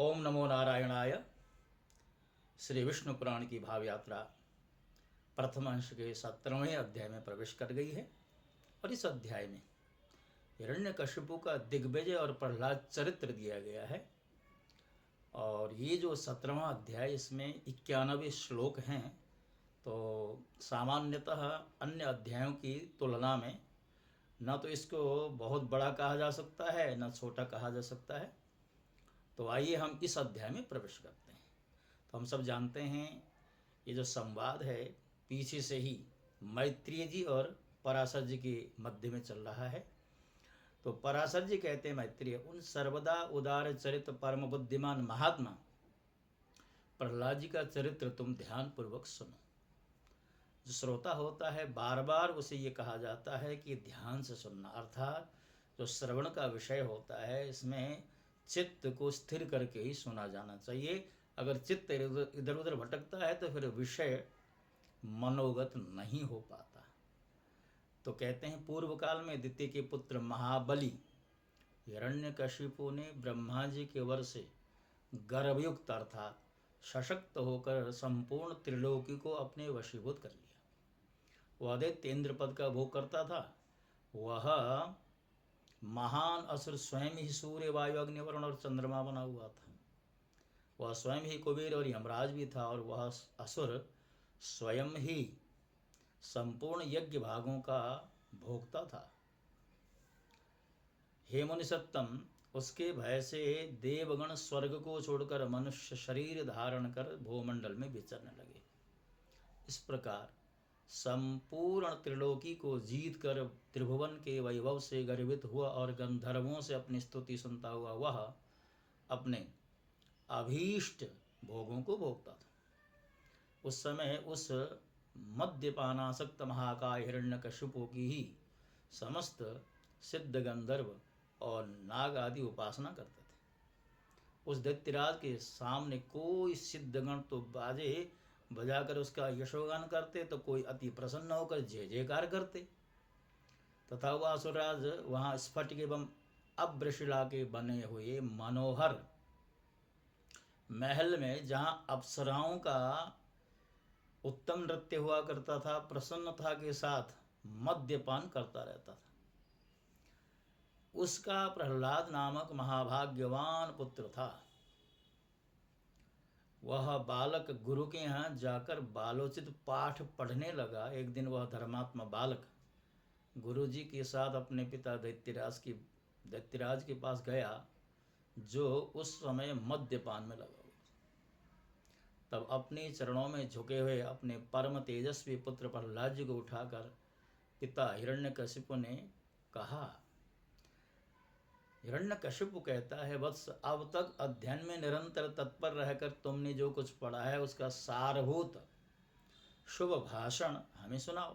ओम नमो नारायणाय। श्री विष्णु पुराण की भाव यात्रा प्रथम अंश के 17वें अध्याय में प्रवेश कर गई है और इस अध्याय में हिरण्यकशिपु का दिग्विजय और प्रहलाद चरित्र दिया गया है। और ये जो 17वां अध्याय, इसमें 91 श्लोक हैं। तो सामान्यतः अन्य अध्यायों की तुलना में न तो इसको बहुत बड़ा कहा जा सकता है, न छोटा कहा जा सकता है। तो आइए हम इस अध्याय में प्रवेश करते हैं। तो हम सब जानते हैं ये जो संवाद है पीछे से ही मैत्रेय जी और पराशर जी के मध्य में चल रहा है। तो पराशर जी कहते हैं मैत्रेय, उन सर्वदा उदार चरित परम बुद्धिमान महात्मा प्रहलाद जी का चरित्र तुम ध्यान पूर्वक सुनो। जो श्रोता होता है बार बार उसे ये कहा जाता है कि ध्यान से सुनना, अर्थात जो श्रवण का विषय होता है इसमें चित्त को स्थिर करके ही सुना जाना चाहिए। अगर चित्त इधर उधर भटकता है तो फिर विषय मनोगत नहीं हो पाता। तो कहते हैं पूर्व काल में दिति के पुत्र महाबली हिरण्यकशिपु ने ब्रह्मा जी के वर से गर्भयुक्त अर्थात सशक्त होकर संपूर्ण त्रिलोकी को अपने वशीभूत कर लिया। वह दैत्य इंद्र पद का भोग करता था। वह महान असुर स्वयं ही सूर्य वायु अग्नि वरुण और चंद्रमा बना हुआ था। वह स्वयं ही कुबेर और यमराज भी था और वह असुर स्वयं ही संपूर्ण यज्ञ भागों का भोक्ता था। हे मुनि सत्तम, उसके भय से देवगण स्वर्ग को छोड़कर मनुष्य शरीर धारण कर भूमंडल में विचरने लगे। इस प्रकार संपूर्ण त्रिलोकी को जीत कर त्रिभुवन के वैभव से गर्वित हुआ और गंधर्वों से अपनी स्तुति सुनता हुआ वह अपने अभीष्ट भोगों को भोगता था। उस समय उस मद्यपानासक्त महाकाय हिरण्यकशिपु की ही समस्त सिद्ध गंधर्व और नाग आदि उपासना करते थे। उस दैत्यराज के सामने कोई सिद्धगण तो बाजे बजाकर उसका यशोगान करते, तो कोई अति प्रसन्न होकर जय जयकार करते, तथा वह असुरराज वहाँ स्फटिक एवं अभ्रशिला के बने हुए मनोहर महल में, जहाँ अप्सराओं का उत्तम नृत्य हुआ करता था, प्रसन्नता के साथ मद्यपान करता रहता था। उसका प्रहलाद नामक महाभाग्यवान पुत्र था। वह बालक गुरु के यहाँ जाकर बालोचित पाठ पढ़ने लगा। एक दिन वह धर्मात्मा बालक गुरु जी के साथ अपने पिता दैत्यराज के पास गया, जो उस समय मद्यपान में लगा हुआ। तब अपने चरणों में झुके हुए अपने परम तेजस्वी पुत्र प्रहलाद जी को उठाकर पिता हिरण्यकशिपु ने कहा। हिरण्यकशिपु कहता है, वत्स, अब तक अध्ययन में निरंतर तत्पर रहकर तुमने जो कुछ पढ़ा है उसका सारभूत शुभ भाषण हमें सुनाओ।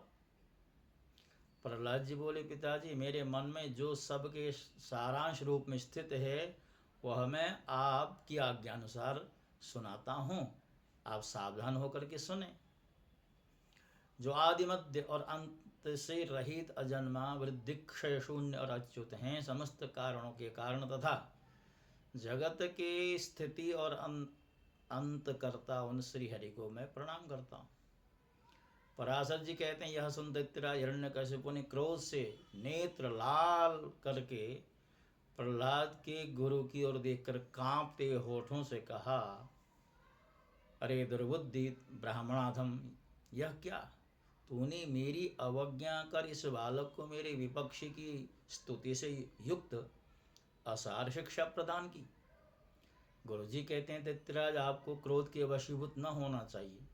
प्रहलाद जी बोले, पिताजी, मेरे मन में जो सबके सारांश रूप में स्थित है वह मैं आपकी आज्ञानुसार सुनाता हूँ। आप सावधान होकर के सुने। जो आदि मध्य और अंत से रहित अजन्मा वृद्धि क्षय शून्य और अच्युत हैं, समस्त कारणों के कारण तथा जगत के स्थिति और अंत करता उन श्री हरि को मैं प्रणाम करता हूँ। पराशर जी कहते हैं, यह सुन दैत्यराज हिरण्यकशिपु ने क्रोध से नेत्र लाल करके प्रहलाद के गुरु की ओर देखकर कांपते होठों से कहा, अरे दुर्बुद्धि ब्राह्मणाधम, यह क्या? तूने मेरी अवज्ञा कर इस बालक को मेरे विपक्षी की स्तुति से युक्त असार शिक्षा प्रदान की। गुरुजी कहते हैं, दैत्यराज, आपको क्रोध के वशीभूत न होना चाहिए।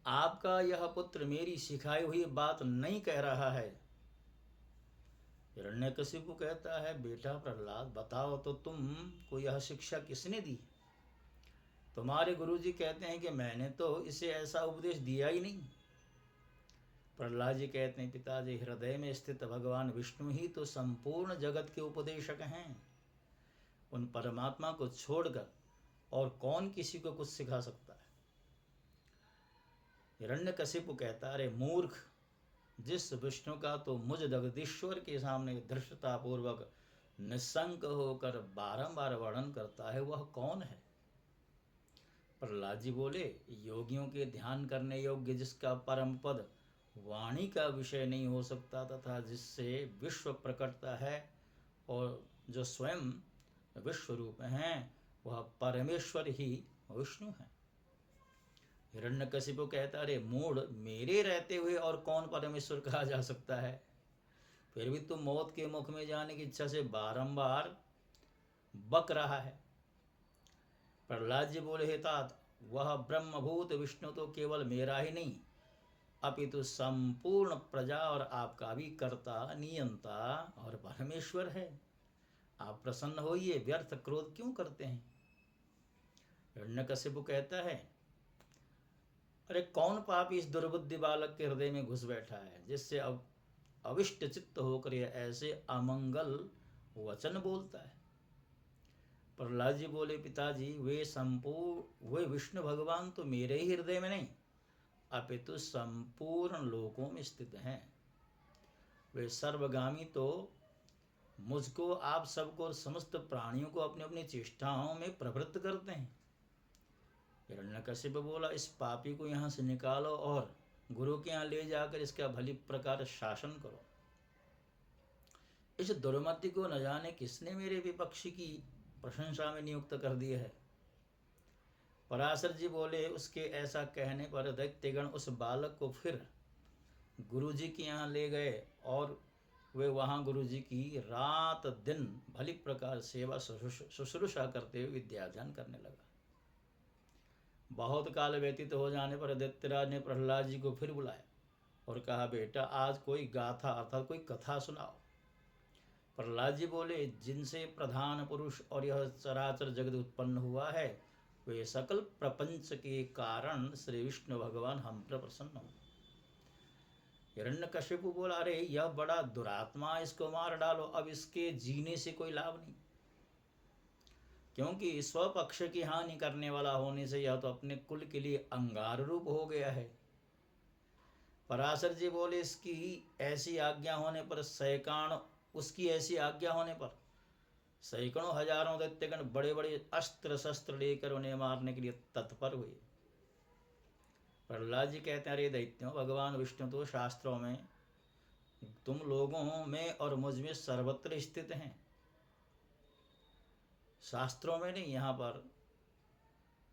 आपका यह पुत्र मेरी सिखाई हुई बात नहीं कह रहा है। हिरण्यकशिपु कहता है, बेटा प्रहलाद, बताओ तो तुमको यह शिक्षा किसने दी? तुम्हारे गुरुजी कहते हैं कि मैंने तो इसे ऐसा उपदेश दिया ही नहीं। प्रहलाद जी कहते हैं, पिताजी, हृदय में स्थित भगवान विष्णु ही तो संपूर्ण जगत के उपदेशक हैं। उन परमात्मा को छोड़कर और कौन किसी को कुछ सिखा सकता है? हिरण्यकशिपु कहता, अरे मूर्ख, जिस विष्णु का तो मुझ जगदीश्वर के सामने धृष्टतापूर्वक निस्संक होकर बारंबार वर्णन करता है, वह कौन है? प्रहलाद जी बोले, योगियों के ध्यान करने योग्य जिसका परम पद वाणी का विषय नहीं हो सकता तथा जिससे विश्व प्रकटता है और जो स्वयं विश्व रूप हैं, वह परमेश्वर ही विष्णु है। हिरण्यकशिपु कहता, अरे मूढ़, मेरे रहते हुए और कौन परमेश्वर कहा जा सकता है? फिर भी तुम मौत के मुख में जाने की इच्छा से बारंबार बक रहा है। प्रहलाद जी बोले, हे तात, वह ब्रह्मभूत विष्णु तो केवल मेरा ही नहीं अपितु संपूर्ण प्रजा और आपका भी कर्ता, नियंता और परमेश्वर है। आप प्रसन्न होइए, व्यर्थ क्रोध क्यों करते हैं? हिरण्यकशिपु कहता है, अरे कौन पापी इस दुर्बुद्धि बालक के हृदय में घुस बैठा है, जिससे अब अविष्ट चित्त होकर यह ऐसे अमंगल वचन बोलता है? प्रहलाद जी बोले, पिताजी, वे विष्णु भगवान तो मेरे ही हृदय में नहीं अपितु संपूर्ण लोकों में स्थित हैं। वे सर्वगामी तो मुझको, आप सबको और समस्त प्राणियों को अपनी अपनी चेष्टाओं में प्रवृत्त करते हैं। हिरण्यकशिप बोला, इस पापी को यहाँ से निकालो और गुरु के यहाँ ले जाकर इसका भली प्रकार शासन करो। इस दुर्मति को न जाने किसने मेरे विपक्षी की प्रशंसा में नियुक्त कर दिया है। पराशर जी बोले, उसके ऐसा कहने पर दैत्यगण उस बालक को फिर गुरु जी के यहाँ ले गए और वे वहाँ गुरु जी की रात दिन भली प्रकार सेवा शुश्रूषा करते हुए विद्याध्ययन करने लगा। बहुत काल व्यतीत हो जाने पर दैत्यराज ने प्रहलाद जी को फिर बुलाया और कहा, बेटा, आज कोई गाथा अर्थात कोई कथा सुनाओ। प्रहलाद जी बोले, जिनसे प्रधान पुरुष और यह चराचर जगत उत्पन्न हुआ है, वे सकल प्रपंच के कारण श्री विष्णु भगवान हम पर प्रसन्न हो। हिरण्यकशिपु बोला, अरे यह बड़ा दुरात्मा, इसको मार डालो, अब इसके जीने से कोई लाभ नहीं, क्योंकि स्वपक्ष की हानि करने वाला होने से यह तो अपने कुल के लिए अंगार रूप हो गया है। पराशर जी बोले, इसकी ऐसी आज्ञा होने पर सैकड़ों हजारों दैत्यगण बड़े बड़े अस्त्र शस्त्र लेकर उन्हें मारने के लिए तत्पर हुए। प्रहलाद जी कहते हैं, अरे दैत्यों, भगवान विष्णु तो शास्त्रों में तुम लोगों में और मुझ में सर्वत्र स्थित हैं। शास्त्रों में नहीं, यहाँ पर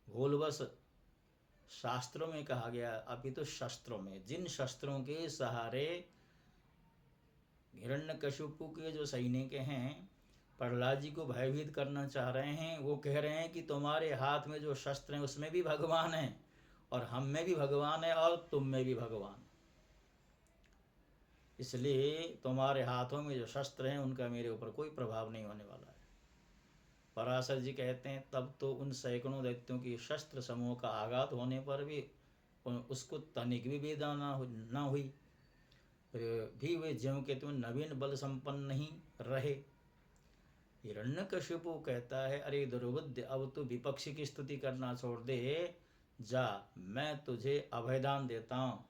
भूलवश शास्त्रों में कहा गया, अभी तो शस्त्रों में, जिन शस्त्रों के सहारे हिरण्यकशिपु के जो सैनिक हैं प्रहलाद जी को भयभीत करना चाह रहे हैं, वो कह रहे हैं कि तुम्हारे हाथ में जो शस्त्र हैं उसमें भी भगवान है और हम में भी भगवान है और तुम में भी भगवान, इसलिए तुम्हारे हाथों में जो शस्त्र हैं उनका मेरे ऊपर कोई प्रभाव नहीं होने वाला है। पराशर जी कहते हैं, तब तो उन सैकड़ों दैत्यों की शस्त्र समूह का आघात होने पर भी उसको तनिक भी वेदना न हुई, भी वे ज्यों के त्यों नवीन बल संपन्न नहीं रहे। हिरण्यकशिपु कहता है, अरे दुर्बुद्धि, अब तू विपक्षी की स्तुति करना छोड़ दे, जा, मैं तुझे अभयदान देता हूँ,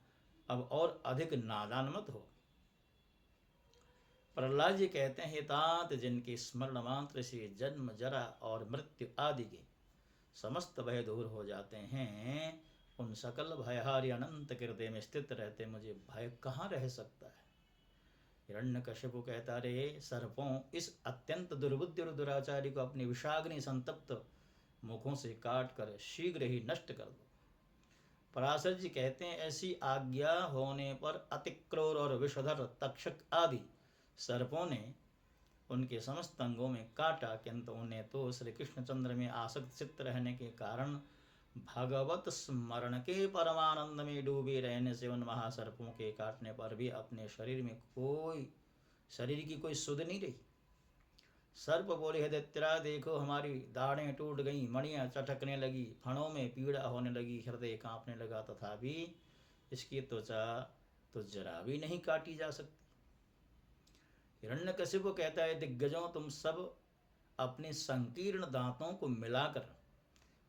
अब और अधिक नादान मत हो। प्रहलाद जी कहते हैं, तात, जिनके स्मरण मात्र से जन्म, जरा और मृत्यु आदि के समस्त भय दूर हो जाते हैं, उन सकल भयहारी अनंत हृदय में स्थित रहते मुझे भय कहाँ रह सकता है। हिरण्यकशिपु कहता, रे सर्पों, इस अत्यंत दुर्बुद्धि और दुराचारी को अपनी विषाग्नि संतप्त मुखों से काट कर शीघ्र ही नष्ट कर दो। पराशर जी कहते हैं, ऐसी आज्ञा होने पर अतिक्रूर और विषधर तक्षक आदि सर्पों ने उनके समस्त अंगों में काटा, किंतु उन्हें तो श्री कृष्णचंद्र में आसक्त चित्त रहने के कारण भगवत स्मरण के परमानंद में डूबे रहने से उन महासर्पों के काटने पर भी अपने शरीर की कोई सुध नहीं रही। सर्प बोले, हे दैत्यराज, देखो हमारी दाढ़ें टूट गईं, मणियाँ चटकने लगी, फणों में पीड़ा होने लगी, हृदय कांपने लगा, तथापि इसकी त्वचा तो जरा भी नहीं काटी जा सकती। हिरण्यकशिपु कहता है, दिग्गजों, तुम सब अपने संकीर्ण दांतों को मिलाकर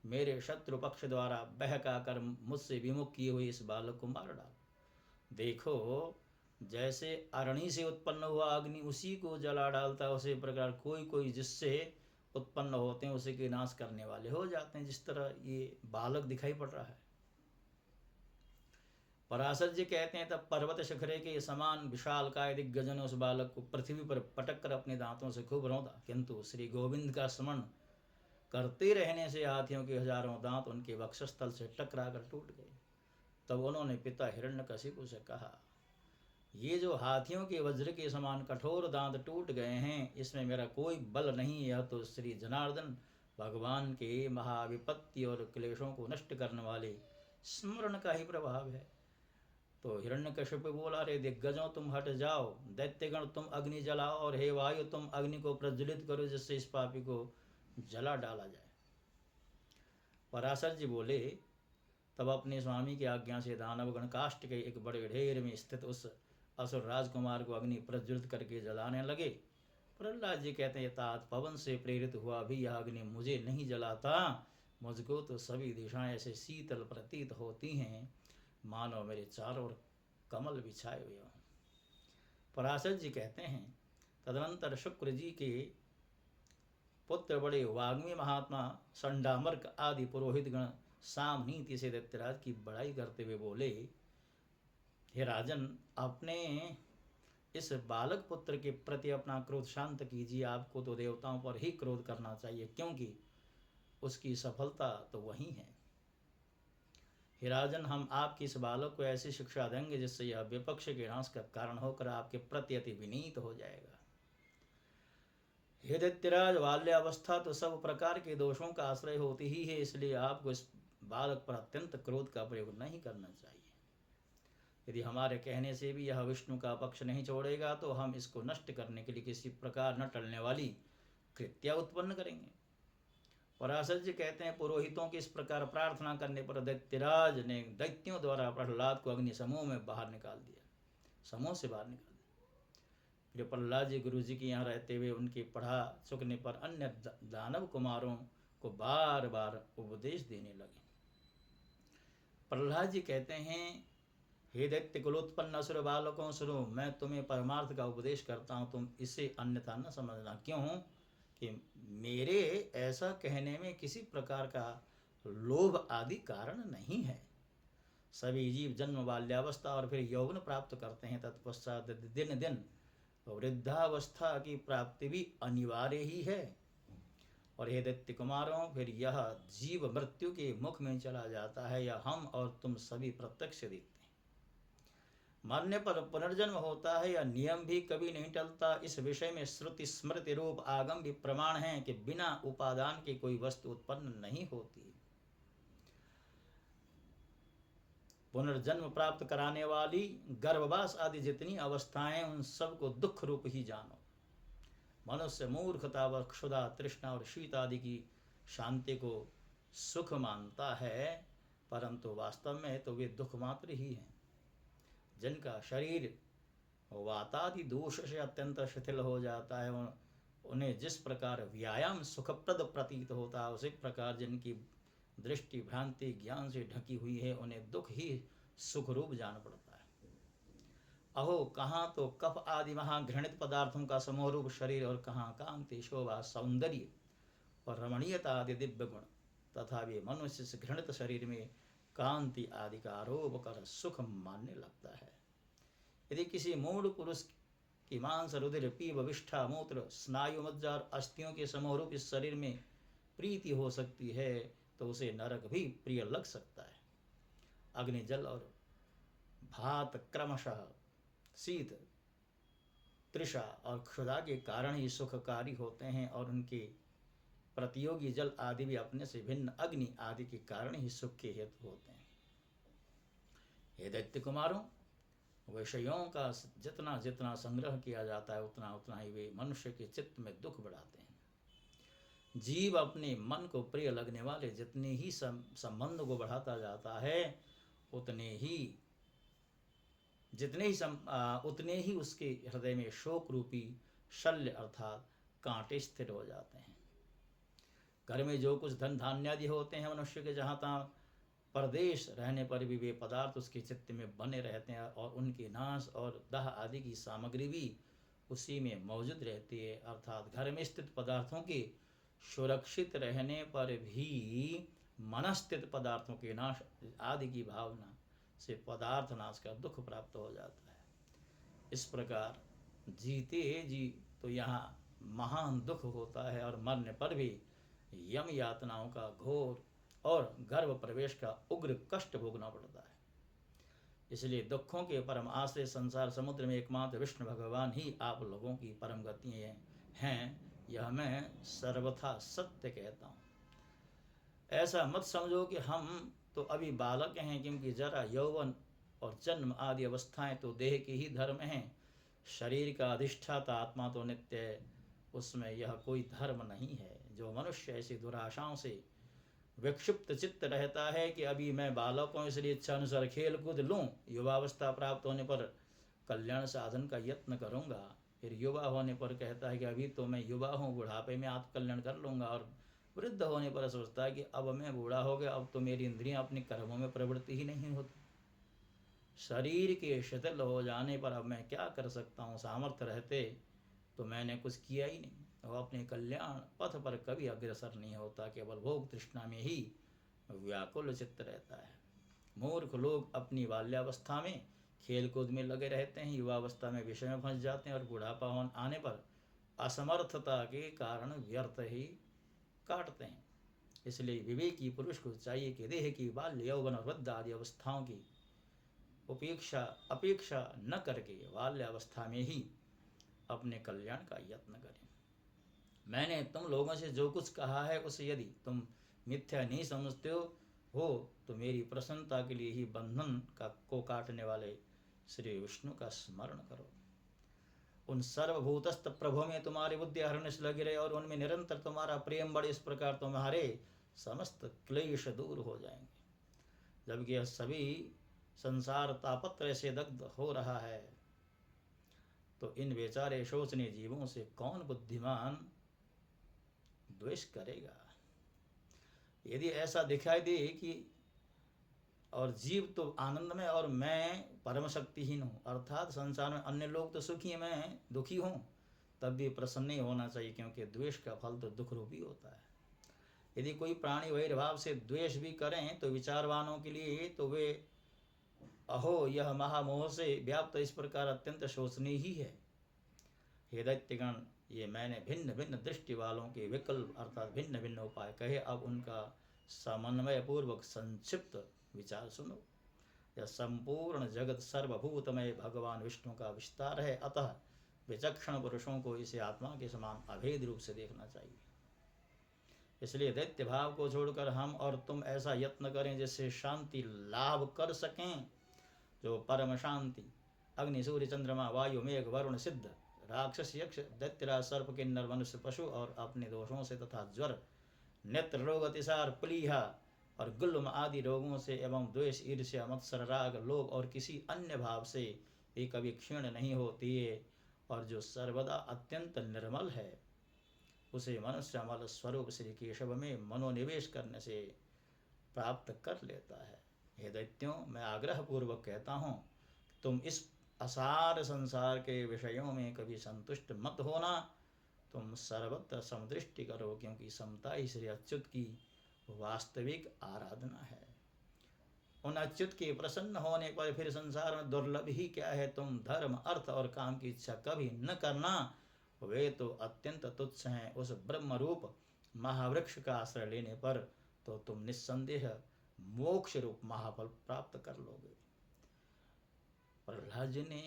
मेरे शत्रु पक्ष द्वारा बहका कर मुझसे विमुख किए हुए इस बालक को मार डालो। देखो, जैसे अरणि से उत्पन्न हुआ अग्नि उसी को जला डालता है, उसी प्रकार कोई कोई जिससे उत्पन्न होते हैं उसी के नाश करने वाले हो जाते हैं। जिस तरह ये बालक दिखाई पड़ रहा है। पराशर जी कहते हैं, तब पर्वत शिखरे के समान विशाल काय दिग्गज ने उस बालक को पृथ्वी पर पटक कर अपने दांतों से खूब रौंदा, किंतु श्री गोविंद का स्मरण करते रहने से हाथियों के हजारों दांत उनके वक्षस्थल से टकरा कर टूट गए। तब उन्होंने पिता हिरण्यकशिपु से कहा, ये जो हाथियों के वज्र के समान कठोर दांत टूट गए हैं, इसमें मेरा कोई बल नहीं, यह तो श्री जनार्दन भगवान के महाविपत्ति और क्लेशों को नष्ट करने वाले स्मरण का ही प्रभाव है। तो हिरण्यकशिपु बोला, रे दिग्गजों तुम हट जाओ, दैत्यगण तुम अग्नि जलाओ, और हे वायु तुम अग्नि को प्रज्वलित करो, जिससे इस पापी को जला डाला जाए। पराशर जी बोले, तब अपने स्वामी की आज्ञा से दानवगण काष्ठ के एक बड़े ढेर में स्थित उस असुर राजकुमार को अग्नि प्रज्वलित करके जलाने लगे। प्रहलाद जी कहते हैं, तात पवन से प्रेरित हुआ भी यह अग्नि मुझे नहीं जलाता, मुझको तो सभी दिशाएं ऐसे शीतल प्रतीत होती हैं मानो मेरे चारों ओर कमल बिछाए हुए हों। पराशर जी कहते हैं, तदनंतर शुक्र जी के पुत्र बड़े वाग्मी महात्मा संडामर्क आदि पुरोहित गण साम नीति से दैत्यराज की बड़ाई करते हुए बोले, हे राजन, अपने इस बालक पुत्र के प्रति अपना क्रोध शांत कीजिए। आपको तो देवताओं पर ही क्रोध करना चाहिए, क्योंकि उसकी सफलता तो वही है। हे राजन, हम आपकी इस बालक को ऐसी शिक्षा देंगे जिससे यह विपक्ष के नाश का कारण होकर आपके प्रति अति विनीत हो जाएगा। हे दैत्यराज, बाल्यावस्था तो सब प्रकार के दोषों का आश्रय होती ही है, इसलिए आपको इस बालक पर अत्यंत क्रोध का प्रयोग नहीं करना चाहिए। यदि हमारे कहने से भी यह विष्णु का पक्ष नहीं छोड़ेगा तो हम इसको नष्ट करने के लिए किसी प्रकार न टलने वाली कृत्या उत्पन्न करेंगे। पराशर जी कहते हैं, पुरोहितों की इस प्रकार प्रार्थना करने पर दैत्यराज ने दैत्यों द्वारा प्रहलाद को अग्नि समूह में बाहर निकाल दिया, समूह से बाहर निकाल दिया। फिर प्रहलाद जी गुरु जी के यहाँ रहते हुए उनके पढ़ा चुकने पर अन्य दानव कुमारों को बार बार उपदेश देने लगे। प्रहलाद जी कहते हैं, हे दैत्य कुलोत्पन्न असुर बालकों, सुनो, मैं तुम्हें परमार्थ का उपदेश करता हूँ, तुम इसे अन्यथा न समझना। क्यों कि मेरे ऐसा कहने में किसी प्रकार का लोभ आदि कारण नहीं है। सभी जीव जन्म बाल्यावस्था और फिर यौवन प्राप्त करते हैं, तत्पश्चात दिन दिन वृद्धावस्था की प्राप्ति भी अनिवार्य ही है। और हे दैत्य कुमारों, फिर यह जीव मृत्यु के मुख में चला जाता है, यह हम और तुम सभी प्रत्यक्ष देखते हैं। मरने पर पुनर्जन्म होता है, यह नियम भी कभी नहीं टलता। इस विषय में श्रुति स्मृति रूप आगम भी प्रमाण है कि बिना उपादान के कोई वस्तु उत्पन्न नहीं होती। पुनर्जन्म प्राप्त कराने वाली गर्भवास आदि जितनी अवस्थाएं, उन सब को दुख रूप ही जानो। मनुष्य मूर्खता व क्षुधा तृष्णा और शीत आदि की शांति को सुख मानता है, परंतु वास्तव में तो वे दुख मात्र ही हैं। जिनका शरीर वातादि दोष से अत्यंत शिथिल हो जाता है, उन्हें जिस प्रकार व्यायाम सुखप्रद प्रतीत होता है, उसी प्रकार जिनकी दृष्टि भ्रांति ज्ञान से ढकी हुई है, उन्हें दुख ही सुखरूप जान पड़ता है। अहो, कहाँ तो कफ आदि महाघृणित पदार्थों का समूह रूप शरीर, और कहाँ कांति शोभा सौंदर्य और रमणीयता आदि दिव्य गुण, तथा वे मनुष्य से घृणित शरीर में कांति आदि का आरोप कर सुख मानने लगता है। यदि किसी मूढ़ पुरुष की मांस रुधिर पीव विष्ठा मूत्र स्नायु मज्जा और अस्थियों के समूह रूप इस शरीर में प्रीति हो सकती है, तो उसे नरक भी प्रिय लग सकता है। अग्नि जल और भात क्रमशः शीत तृषा और क्षुधा के कारण ही सुखकारी होते हैं, और उनके प्रतियोगी जल आदि भी अपने से भिन्न अग्नि आदि के कारण ही सुख के हेतु होते हैं। हे दैत्य कुमारों, विषयों का जितना जितना संग्रह किया जाता है, उतना उतना ही वे मनुष्य के चित्त में दुख बढ़ाते हैं। जीव अपने मन को प्रिय लगने वाले जितने ही संबंध को बढ़ाता जाता है, उतने ही उसके हृदय में शोक रूपी शल्य अर्थात कांटे स्थिर हो जाते हैं। घर में जो कुछ धन धान्य आदि होते हैं, मनुष्य के जहाँ तहाँ परदेश रहने पर भी वे पदार्थ उसके चित्त में बने रहते हैं और उनके नाश और दाह आदि की सामग्री भी उसी में मौजूद रहती है। अर्थात घर में स्थित पदार्थों के सुरक्षित रहने पर भी मनस्थित पदार्थों के नाश आदि की भावना से पदार्थ नाश का दुख प्राप्त हो जाता है। इस प्रकार जीते जी तो यहाँ महान दुख होता है और मरने पर भी यम यातनाओं का घोर और गर्भ प्रवेश का उग्र कष्ट भोगना पड़ता है। इसलिए दुखों के परम आश्रय संसार समुद्र में एकमात्र विष्णु भगवान ही आप लोगों की परम गति हैं, यह मैं सर्वथा सत्य कहता हूँ। ऐसा मत समझो कि हम तो अभी बालक हैं, क्योंकि जरा यौवन और जन्म आदि अवस्थाएं तो देह के ही धर्म हैं। शरीर का अधिष्ठाता आत्मा तो नित्य है, उसमें यह कोई धर्म नहीं है। जो मनुष्य ऐसी दुराशाओं से विक्षिप्त चित्त रहता है कि अभी मैं बालक हूँ इसलिए इच्छा अनुसार खेल कूद लूँ, युवावस्था प्राप्त होने पर कल्याण साधन का यत्न करूँगा, फिर युवा होने पर कहता है कि अभी तो मैं युवा हूँ, बुढ़ापे में आत्मकल्याण कर लूँगा, और वृद्ध होने पर सोचता है कि अब मैं बूढ़ा हो गया, अब तो मेरी इंद्रियां अपने कर्मों में प्रवृत्ति ही नहीं होती। शरीर के शिथिल हो जाने पर अब मैं क्या कर सकता हूँ, सामर्थ्य रहते तो मैंने कुछ किया ही नहीं। और अपने कल्याण पथ पर कभी अग्रसर नहीं होता, केवल भोग तृष्णा में ही व्याकुल चित्त रहता है। मूर्ख लोग अपनी बाल्यावस्था में खेल कूद में लगे रहते हैं, युवावस्था में विषय में फंस जाते हैं और बुढ़ापा आने पर असमर्थता के कारण व्यर्थ ही काटते हैं। इसलिए विवेकी पुरुष को चाहिए कि देह की बाल्य यौवन और वृद्ध आदि अवस्थाओं की अपेक्षा न करके बाल्यावस्था में ही अपने कल्याण का यत्न करें। मैंने तुम लोगों से जो कुछ कहा है उसे यदि तुम मिथ्या नहीं समझते हो तो मेरी प्रसन्नता के लिए ही बंधन को काटने वाले श्री विष्णु का स्मरण करो। उन सर्वभूतस्थ प्रभु में तुम्हारी बुद्धि हरने से लगी रहे और उनमें निरंतर तुम्हारा प्रेम बढ़े, इस प्रकार तुम्हारे समस्त क्लेश दूर हो जाएंगे। जबकि यह सभी संसार तापत्र से दग्ध हो रहा है, तो इन बेचारे शोचनीय जीवों से कौन बुद्धिमान द्वेष करेगा। यदि ऐसा दिखाई दे कि और जीव तो आनंद में और मैं परम शक्तिहीन हूँ, अर्थात संसार में अन्य लोग तो सुखी हैं, मैं दुखी हूँ, तब भी प्रसन्न ही होना चाहिए, क्योंकि द्वेष का फल तो दुख रूपी होता है। यदि कोई प्राणी वैरभाव से द्वेष भी करें तो विचारवानों के लिए तो वे अहो यह महामोह से व्याप्त इस प्रकार अत्यंत शोचनीय ही है। हे दैत्यगण, ये मैंने भिन्न भिन्न दृष्टि वालों के विकल्प अर्थात भिन्न भिन्न उपाय कहे, अब उनका समन्वय पूर्वक संक्षिप्त विचार सुनो। यह संपूर्ण जगत सर्वभूतमय भगवान विष्णु का विस्तार है, अतः विचक्षण पुरुषों को इसे आत्मा के समान अभेद रूप से देखना चाहिए। इसलिए दैत्य भाव को छोड़कर हम और तुम ऐसा यत्न करें जिससे शांति लाभ कर सकें। जो परम शांति अग्नि सूर्य चंद्रमा वायु मेघ वरुण सिद्ध राक्षस यक्ष दैत्यराज सर्प किन्नर मनुष्य पशु और अपने दोषों से तथा ज्वर नेत्र रोग अतिसार प्लीहा और गुल्म आदि रोगों से एवं द्वेष ईर्ष्या मत्सर राग लोभ और किसी अन्य भाव से भी कभी क्षीण नहीं होती है, और जो सर्वदा अत्यंत निर्मल है उसे मनुष्य अमल स्वरूप श्री केशव में मनोनिवेश करने से प्राप्त कर लेता है। हे दैत्यों, मैं आग्रह पूर्वक कहता हूँ, तुम इस असार संसार के विषयों में कभी संतुष्ट मत होना, तुम सर्वत्र समदृष्टि करो, क्योंकि समता ही श्री अच्युत की वास्तविक आराधना है। उन अच्युत के प्रसन्न होने पर फिर संसार में दुर्लभ ही क्या है। तुम धर्म अर्थ और काम की इच्छा कभी न करना, वे तो अत्यंत तुच्छ हैं। उस ब्रह्म रूप महावृक्ष का आश्रय लेने पर तो तुम निस्संदेह मोक्ष रूप महाफल प्राप्त कर लोगे। प्रहलाद जी ने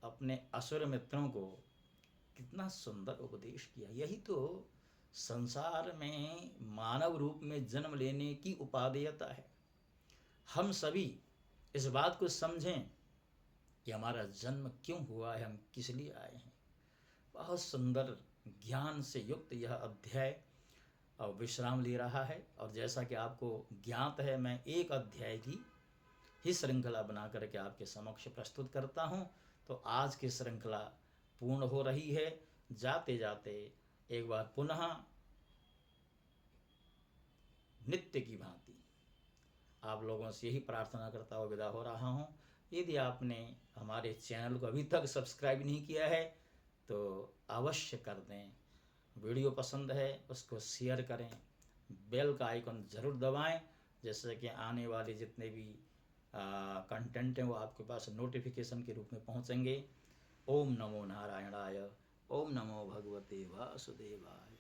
अपने असुर मित्रों को कितना सुंदर उपदेश किया। यही तो संसार में मानव रूप में जन्म लेने की उपादेयता है। हम सभी इस बात को समझें कि हमारा जन्म क्यों हुआ है, हम किस लिए आए हैं। बहुत सुंदर ज्ञान से युक्त यह अध्याय अब विश्राम ले रहा है, और जैसा कि आपको ज्ञात है, मैं एक अध्याय की ही श्रृंखला बना करके आपके समक्ष प्रस्तुत करता हूँ। तो आज की श्रृंखला पूर्ण हो रही है। जाते जाते एक बार पुनः नित्य की भांति आप लोगों से यही प्रार्थना करता हुआ विदा हो रहा हूँ। यदि आपने हमारे चैनल को अभी तक सब्सक्राइब नहीं किया है तो अवश्य कर दें। वीडियो पसंद है उसको शेयर करें, बेल का आइकन ज़रूर दबाएं, जैसे कि आने वाले जितने भी कंटेंट हैं वो आपके पास नोटिफिकेशन के रूप में पहुंचेंगे। ओम नमो नारायणाय। ओम नमो भगवते वासुदेवाय।